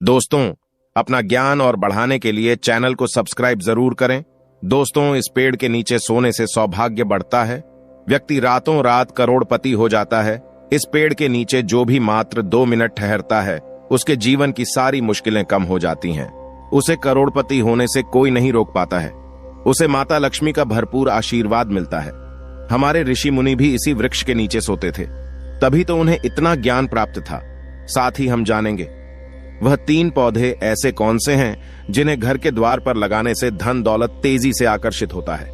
दोस्तों, अपना ज्ञान और बढ़ाने के लिए चैनल को सब्सक्राइब जरूर करें। दोस्तों, इस पेड़ के नीचे सोने से सौभाग्य बढ़ता है। व्यक्ति रातों रात करोड़पति हो जाता है। इस पेड़ के नीचे जो भी मात्र 2 मिनट ठहरता है, उसके जीवन की सारी मुश्किलें कम हो जाती हैं। उसे करोड़पति होने से कोई नहीं रोक पाता है। उसे माता लक्ष्मी का भरपूर आशीर्वाद मिलता है। हमारे ऋषि मुनि भी इसी वृक्ष के नीचे सोते थे, तभी तो उन्हें इतना ज्ञान प्राप्त था। साथ ही हम जानेंगे वह 3 पौधे ऐसे कौन से हैं जिन्हें घर के द्वार पर लगाने से धन दौलत तेजी से आकर्षित होता है।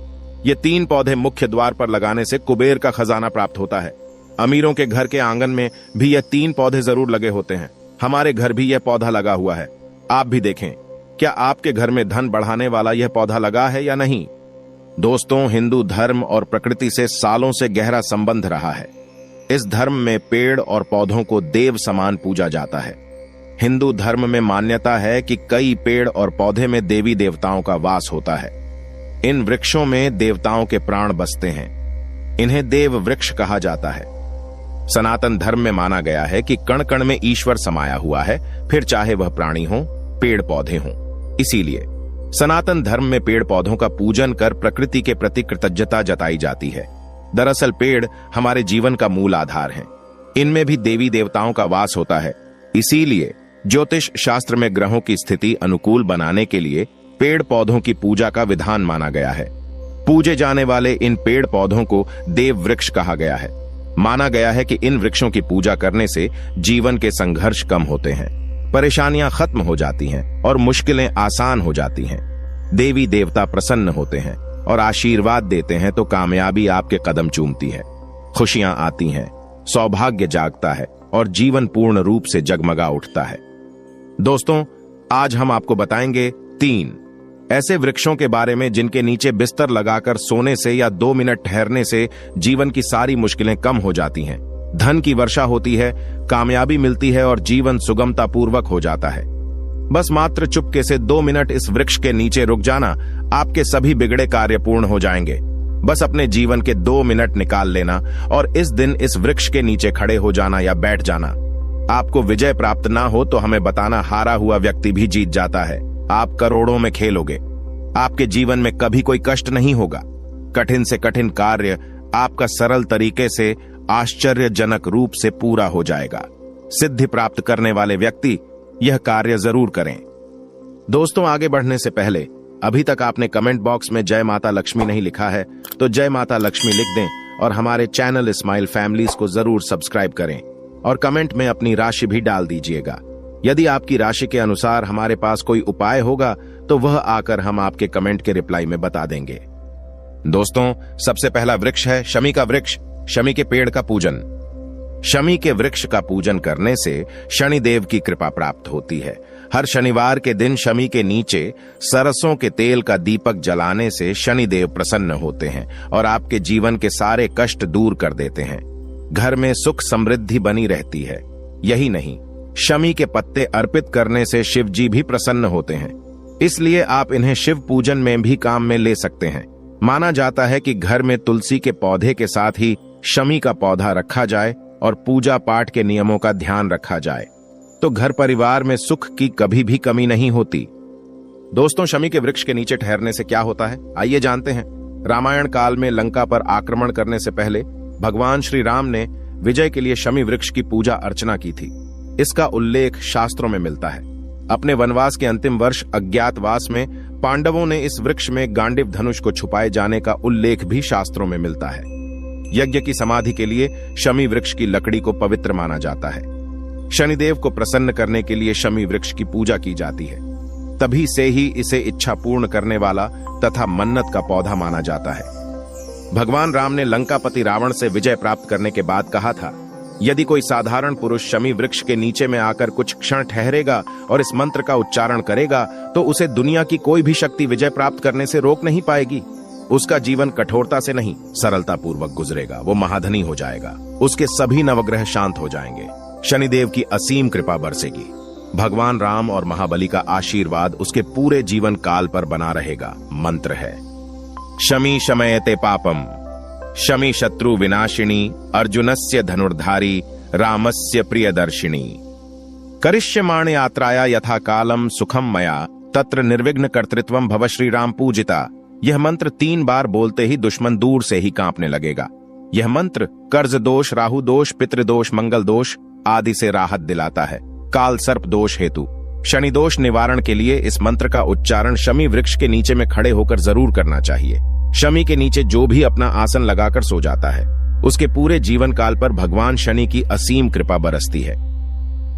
ये 3 पौधे मुख्य द्वार पर लगाने से कुबेर का खजाना प्राप्त होता है। अमीरों के घर के आंगन में भी यह 3 पौधे जरूर लगे होते हैं। हमारे घर भी यह पौधा लगा हुआ है। आप भी देखें, क्या आपके घर में धन बढ़ाने वाला यह पौधा लगा है या नहीं। दोस्तों, हिंदू धर्म और प्रकृति से सालों से गहरा संबंध रहा है। इस धर्म में पेड़ और पौधों को देव समान पूजा जाता है। हिंदू धर्म में मान्यता है कि कई पेड़ और पौधे में देवी देवताओं का वास होता है। इन वृक्षों में देवताओं के प्राण बसते हैं। इन्हें देव वृक्ष कहा जाता है। सनातन धर्म में माना गया है कि कण कण में ईश्वर समाया हुआ है, फिर चाहे वह प्राणी हो, पेड़ पौधे हों। इसीलिए सनातन धर्म में पेड़ पौधों का पूजन कर प्रकृति के प्रति कृतज्ञता जताई जाती है। दरअसल पेड़ हमारे जीवन का मूल आधार हैं। इनमें भी देवी देवताओं का वास होता है। इसीलिए ज्योतिष शास्त्र में ग्रहों की स्थिति अनुकूल बनाने के लिए पेड़ पौधों की पूजा का विधान माना गया है। पूजे जाने वाले इन पेड़ पौधों को देव वृक्ष कहा गया है। माना गया है कि इन वृक्षों की पूजा करने से जीवन के संघर्ष कम होते हैं, परेशानियां खत्म हो जाती हैं और मुश्किलें आसान हो जाती हैं। देवी देवता प्रसन्न होते हैं और आशीर्वाद देते हैं तो कामयाबी आपके कदम चूमती है, खुशियां आती हैं, सौभाग्य जागता है और जीवन पूर्ण रूप से जगमगा उठता है। दोस्तों, आज हम आपको बताएंगे 3 ऐसे वृक्षों के बारे में जिनके नीचे बिस्तर लगाकर सोने से या 2 मिनट ठहरने से जीवन की सारी मुश्किलें कम हो जाती हैं, धन की वर्षा होती है, कामयाबी मिलती है और जीवन सुगमता पूर्वक हो जाता है। बस मात्र चुपके से 2 मिनट इस वृक्ष के नीचे रुक जाना, आपके सभी बिगड़े कार्य पूर्ण हो जाएंगे। बस अपने जीवन के 2 मिनट निकाल लेना और इस दिन इस वृक्ष के नीचे खड़े हो जाना या बैठ जाना। आपको विजय प्राप्त ना हो तो हमें बताना, हारा हुआ व्यक्ति भी जीत जाता है। आप करोड़ों में खेलोगे। आपके जीवन में कभी कोई कष्ट नहीं होगा। कठिन से कठिन कार्य आपका सरल तरीके से आश्चर्यजनक रूप से पूरा हो जाएगा। सिद्धि प्राप्त करने वाले व्यक्ति यह कार्य जरूर करें। दोस्तों, आगे बढ़ने से पहले अभी तक आपने कमेंट बॉक्स में जय माता लक्ष्मी नहीं लिखा है तो जय माता लक्ष्मी लिख दें और हमारे चैनल स्माइल फैमिलीज को जरूर सब्सक्राइब करें और कमेंट में अपनी राशि भी डाल दीजिएगा। यदि आपकी राशि के अनुसार हमारे पास कोई उपाय होगा तो वह आकर हम आपके कमेंट के रिप्लाई में बता देंगे। दोस्तों, सबसे पहला वृक्ष है शमी का वृक्ष। शमी के पेड़ का पूजन। शमी के वृक्ष का पूजन करने से शनिदेव की कृपा प्राप्त होती है। हर शनिवार के दिन शमी के नीचे सरसों के तेल का दीपक जलाने से शनिदेव प्रसन्न होते हैं और आपके जीवन के सारे कष्ट दूर कर देते हैं। घर में सुख समृद्धि बनी रहती है। यही नहीं, शमी के पत्ते अर्पित करने से शिव जी भी प्रसन्न होते हैं। इसलिए आप इन्हें शिव पूजन में भी काम में ले सकते हैं। माना जाता है कि घर में तुलसी के पौधे के साथ ही शमी का पौधा रखा जाए और पूजा पाठ के नियमों का ध्यान रखा जाए तो घर परिवार में सुख की कभी भी कमी नहीं होती। दोस्तों, शमी के वृक्ष के नीचे ठहरने से क्या होता है, आइए जानते हैं। रामायण काल में लंका पर आक्रमण करने से पहले भगवान श्री राम ने विजय के लिए शमी वृक्ष की पूजा अर्चना की थी। इसका उल्लेख शास्त्रों में मिलता है। अपने वनवास के अंतिम वर्ष अज्ञातवास में पांडवों ने इस वृक्ष में गांडीव धनुष को छुपाए जाने का उल्लेख भी शास्त्रों में मिलता है। यज्ञ की समाधि के लिए शमी वृक्ष की लकड़ी को पवित्र माना जाता है। शनिदेव को प्रसन्न करने के लिए शमी वृक्ष की पूजा की जाती है। तभी से ही इसे इच्छा पूर्ण करने वाला तथा मन्नत का पौधा माना जाता है। भगवान राम ने लंकापति रावण से विजय प्राप्त करने के बाद कहा था, यदि कोई साधारण पुरुष शमी वृक्ष के नीचे में आकर कुछ क्षण ठहरेगा और इस मंत्र का उच्चारण करेगा तो उसे दुनिया की कोई भी शक्ति विजय प्राप्त करने से रोक नहीं पाएगी। उसका जीवन कठोरता से नहीं, सरलता पूर्वक गुजरेगा। वो महाधनी हो जाएगा। उसके सभी नवग्रह शांत हो जाएंगे। शनिदेव की असीम कृपा बरसेगी। भगवान राम और महाबली का आशीर्वाद उसके पूरे जीवन काल पर बना रहेगा। मंत्र है, शमी शमयते पापम, शमी शत्रु विनाशिनी, अर्जुनस्य धनुर्धारी, रामस्य प्रियदर्शिनी। करिष्यमाण यात्राया यथा कालम सुखम मया तत्र निर्विघ्न कर्तृत्वम भव श्री राम पूजिता। यह मंत्र 3 बार बोलते ही दुश्मन दूर से ही कांपने लगेगा। यह मंत्र कर्ज दोष, राहु दोष, पितृदोष, मंगल दोष आदि से राहत दिलाता है। काल सर्प दोष हेतु शनि दोष निवारण के लिए इस मंत्र का उच्चारण शमी वृक्ष के नीचे में खड़े होकर जरूर करना चाहिए। शमी के नीचे जो भी अपना आसन लगाकर सो जाता है उसके पूरे जीवन काल पर भगवान शनि की असीम कृपा बरसती है।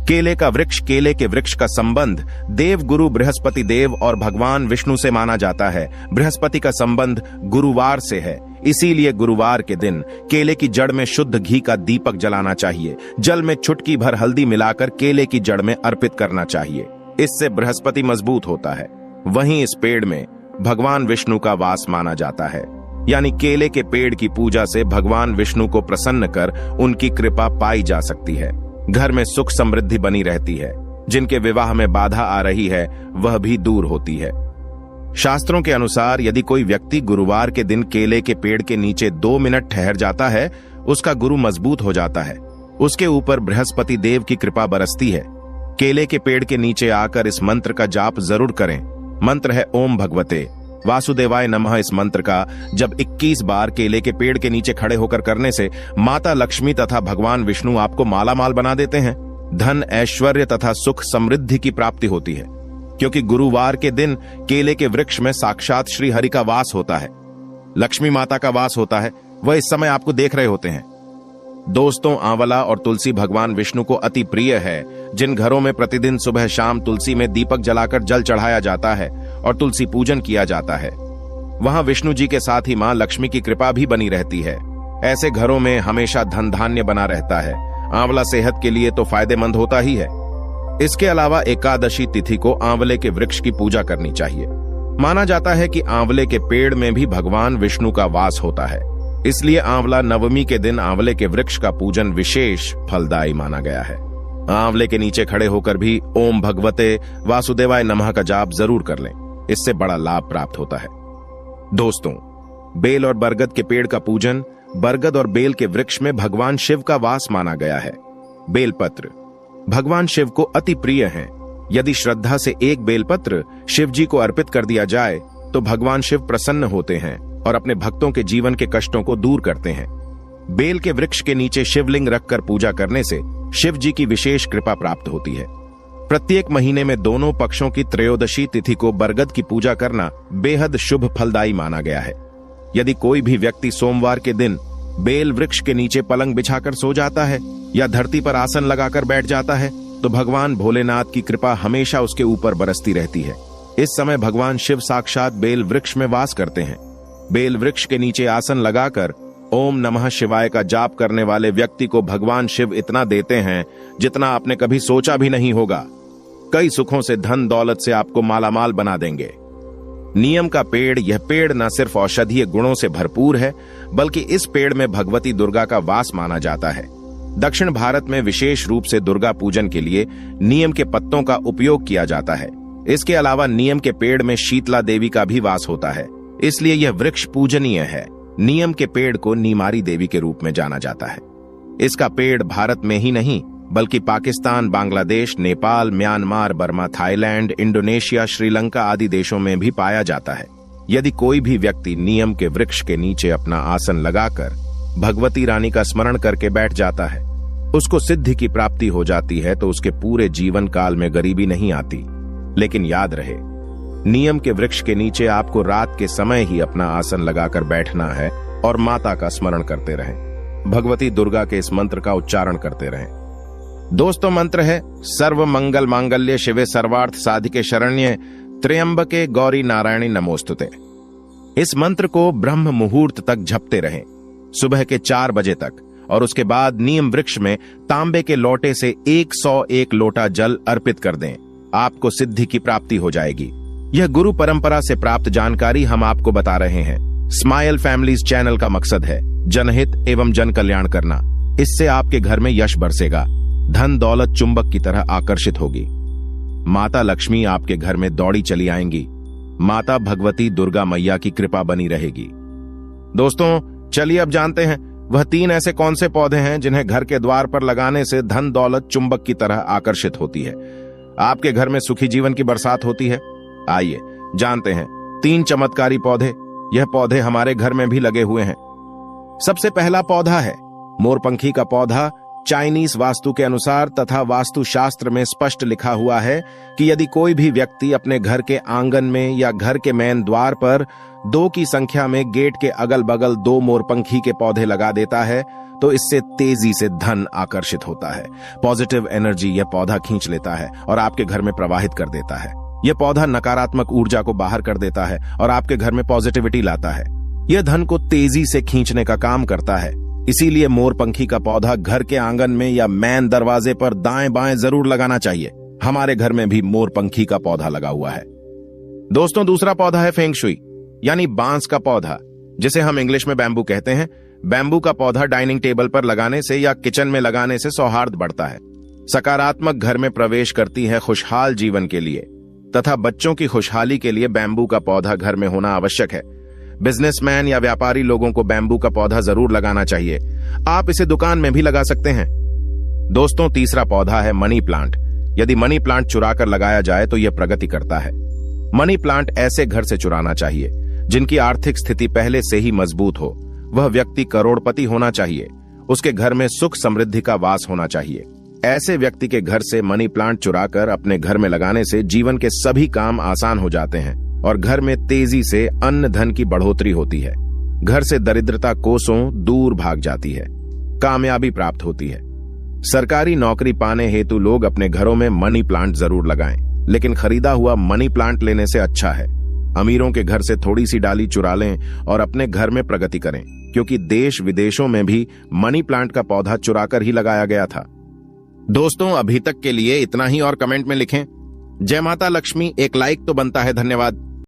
केले का वृक्ष, केले के वृक्ष का संबंध देव गुरु बृहस्पति देव और भगवान विष्णु से माना जाता है। बृहस्पति का संबंध गुरुवार से है, इसीलिए गुरुवार के दिन केले की जड़ में शुद्ध घी का दीपक जलाना चाहिए। जल में चुटकी भर हल्दी मिलाकर केले की जड़ में अर्पित करना चाहिए। इससे बृहस्पति मजबूत होता है। वहीं इस पेड़ में भगवान विष्णु का वास माना जाता है, यानी केले के पेड़ की पूजा से भगवान विष्णु को प्रसन्न कर उनकी कृपा पाई जा सकती है। घर में सुख समृद्धि बनी रहती है। जिनके विवाह में बाधा आ रही है वह भी दूर होती है। शास्त्रों के अनुसार यदि कोई व्यक्ति गुरुवार के दिन केले के पेड़ के नीचे 2 मिनट ठहर जाता है उसका गुरु मजबूत हो जाता है। उसके ऊपर बृहस्पति देव की कृपा बरसती है। केले के पेड़ के नीचे आकर इस मंत्र का जाप जरूर करें। मंत्र है ओम भगवते वासुदेवाय नमः। इस मंत्र का जब 21 बार केले के पेड़ के नीचे खड़े होकर करने से माता लक्ष्मी तथा भगवान विष्णु आपको मालामाल बना देते हैं। धन, ऐश्वर्य तथा सुख समृद्धि की प्राप्ति होती है, क्योंकि गुरुवार के दिन केले के वृक्ष में साक्षात श्री हरि का वास होता है, लक्ष्मी माता का वास होता है। वह इस समय आपको देख रहे होते हैं। दोस्तों, आंवला और तुलसी भगवान विष्णु को अति प्रिय है। जिन घरों में प्रतिदिन सुबह शाम तुलसी में दीपक जलाकर जल चढ़ाया जाता है और तुलसी पूजन किया जाता है, वहां विष्णु जी के साथ ही मां लक्ष्मी की कृपा भी बनी रहती है। ऐसे घरों में हमेशा धन धान्य बना रहता है। आंवला सेहत के लिए तो फायदेमंद होता ही है। इसके अलावा एकादशी तिथि को आंवले के वृक्ष की पूजा करनी चाहिए। माना जाता है कि आंवले के पेड़ में भी भगवान विष्णु का वास होता है, इसलिए आंवला नवमी के दिन आंवले के वृक्ष का पूजन विशेष फलदायी माना गया है। आंवले के नीचे खड़े होकर भी ओम भगवते वासुदेवाय नमः का जाप जरूर कर लें, इससे बड़ा लाभ प्राप्त होता है। दोस्तों, बेल और बरगद के पेड़ का पूजन, बरगद और बेल के वृक्ष में भगवान शिव का वास माना गया है। बेलपत्र भगवान शिव को अति प्रिय हैं। यदि श्रद्धा से एक बेलपत्र शिव जी को अर्पित कर दिया जाए तो भगवान शिव प्रसन्न होते हैं और अपने भक्तों के जीवन के कष्टों को दूर करते हैं। बेल के वृक्ष के नीचे शिवलिंग रखकर पूजा करने से शिव जी की विशेष कृपा प्राप्त होती है। प्रत्येक महीने में दोनों पक्षों की त्रयोदशी तिथि को बरगद की पूजा करना बेहद शुभ फलदायी माना गया है। यदि कोई भी व्यक्ति सोमवार के दिन बेल वृक्ष के नीचे पलंग बिछाकर सो जाता है या धरती पर आसन लगाकर बैठ जाता है तो भगवान भोलेनाथ की कृपा हमेशा उसके ऊपर बरसती रहती है। इस समय भगवान शिव साक्षात बेल वृक्ष में वास करते हैं। बेल वृक्ष के नीचे आसन लगाकर ओम नमः शिवाय का जाप करने वाले व्यक्ति को भगवान शिव इतना देते हैं जितना आपने कभी सोचा भी नहीं होगा। कई सुखों से, धन दौलत से आपको मालामाल बना देंगे। नियम का पेड़, यह पेड़ न सिर्फ औषधीय गुणों से भरपूर है बल्कि इस पेड़ में भगवती दुर्गा का वास माना जाता है। दक्षिण भारत में विशेष रूप से दुर्गा पूजन के लिए नीम के पत्तों का उपयोग किया जाता है। इसके अलावा नीम के पेड़ में शीतला देवी का भी वास होता है, इसलिए यह वृक्ष पूजनीय है। नीम के पेड़ को नीमारी देवी के रूप में जाना जाता है। इसका पेड़ भारत में ही नहीं बल्कि Pakistan, Bangladesh, Nepal, Myanmar, Burma, Thailand, Indonesia, Sri Lanka आदि देशों में भी पाया जाता है। यदि कोई भी व्यक्ति नीम के वृक्ष के नीचे अपना आसन लगाकर भगवती रानी का स्मरण करके बैठ जाता है, उसको सिद्धि की प्राप्ति हो जाती है, तो उसके पूरे जीवन काल में गरीबी नहीं आती। लेकिन याद रहे, नीम के वृक्ष के नीचे आपको रात के समय ही अपना आसन लगाकर बैठना है और माता का स्मरण करते रहें। भगवती दुर्गा के इस मंत्र का उच्चारण करते रहें। दोस्तों, मंत्र है सर्व मंगल मांगल्य शिवे सर्वार्थ साधिके शरण्ये त्र्यंबके गौरी नारायणी नमोस्तुते। इस मंत्र को ब्रह्म मुहूर्त तक जपते रहें, सुबह के 4 बजे तक, और उसके बाद नीम वृक्ष में तांबे के लोटे से 101 लोटा जल अर्पित कर दें। आपको सिद्धि की प्राप्ति हो जाएगी। यह गुरु परंपरा से प्राप्त जानकारी हम आपको बता रहे हैं। स्माइल फैमिलीज चैनल का मकसद है जनहित एवं जन कल्याण करना। इससे आपके घर में यश बरसेगा, धन दौलत चुंबक की तरह आकर्षित होगी। माता लक्ष्मी आपके घर में दौड़ी चली आएंगी। माता भगवती दुर्गा मैया की कृपा बनी रहेगी। दोस्तों, चलिए अब जानते हैं वह 3 ऐसे कौन से पौधे हैं जिन्हें घर के द्वार पर लगाने से धन दौलत चुंबक की तरह आकर्षित होती है? आपके घर में सुखी जीवन की बरसात होती है? आइए जानते हैं 3 चमत्कारी पौधे। यह पौधे हमारे घर में भी लगे हुए हैं। सबसे पहला पौधा है मोरपंखी का पौधा। चाइनीज वास्तु के अनुसार तथा वास्तुशास्त्र में स्पष्ट लिखा हुआ है कि यदि कोई भी व्यक्ति अपने घर के आंगन में या घर के मेन द्वार पर 2 की संख्या में गेट के अगल बगल 2 मोरपंखी के पौधे लगा देता है तो इससे तेजी से धन आकर्षित होता है। पॉजिटिव एनर्जी यह पौधा खींच लेता है और आपके घर में प्रवाहित कर देता है। यह पौधा नकारात्मक ऊर्जा को बाहर कर देता है और आपके घर में पॉजिटिविटी लाता है। यह धन को तेजी से खींचने का काम करता है। इसीलिए मोरपंखी का पौधा घर के आंगन में या मेन दरवाजे पर दाएं बाएं जरूर लगाना चाहिए। हमारे घर में भी मोरपंखी का पौधा लगा हुआ है। दोस्तों, दूसरा पौधा है फेंग शुई यानी बांस का पौधा, जिसे हम इंग्लिश में बैम्बू कहते हैं। बैम्बू का पौधा डाइनिंग टेबल पर लगाने से या किचन में लगाने से सौहार्द बढ़ता है। सकारात्मक घर में प्रवेश करती है खुशहाल जीवन के लिए तथा बच्चों की खुशहाली के लिए बैम्बू का पौधा घर में होना आवश्यक है। बिजनेसमैन या व्यापारी लोगों को बैम्बू का पौधा जरूर लगाना चाहिए। आप इसे दुकान में भी लगा सकते हैं। दोस्तों, तीसरा पौधा है मनी प्लांट। यदि मनी प्लांट चुरा कर लगाया जाए तो यह प्रगति करता है। मनी प्लांट ऐसे घर से चुराना चाहिए जिनकी आर्थिक स्थिति पहले से ही मजबूत हो। वह व्यक्ति करोड़पति होना चाहिए। उसके घर में सुख समृद्धि का वास होना चाहिए। ऐसे व्यक्ति के घर से मनी प्लांट चुराकर अपने घर में लगाने से जीवन के सभी काम आसान हो जाते हैं और घर में तेजी से अन्न धन की बढ़ोतरी होती है। घर से दरिद्रता कोसों दूर भाग जाती है। कामयाबी प्राप्त होती है। सरकारी नौकरी पाने हेतु लोग अपने घरों में मनी प्लांट जरूर लगाएं, लेकिन खरीदा हुआ मनी प्लांट लेने से अच्छा है अमीरों के घर से थोड़ी सी डाली चुरा लें और अपने घर में प्रगति करें, क्योंकि देश विदेशों में भी मनी प्लांट का पौधा चुराकर ही लगाया गया था। दोस्तों, अभी तक के लिए इतना ही और कमेंट में लिखें जय माता लक्ष्मी। एक लाइक तो बनता है। धन्यवाद।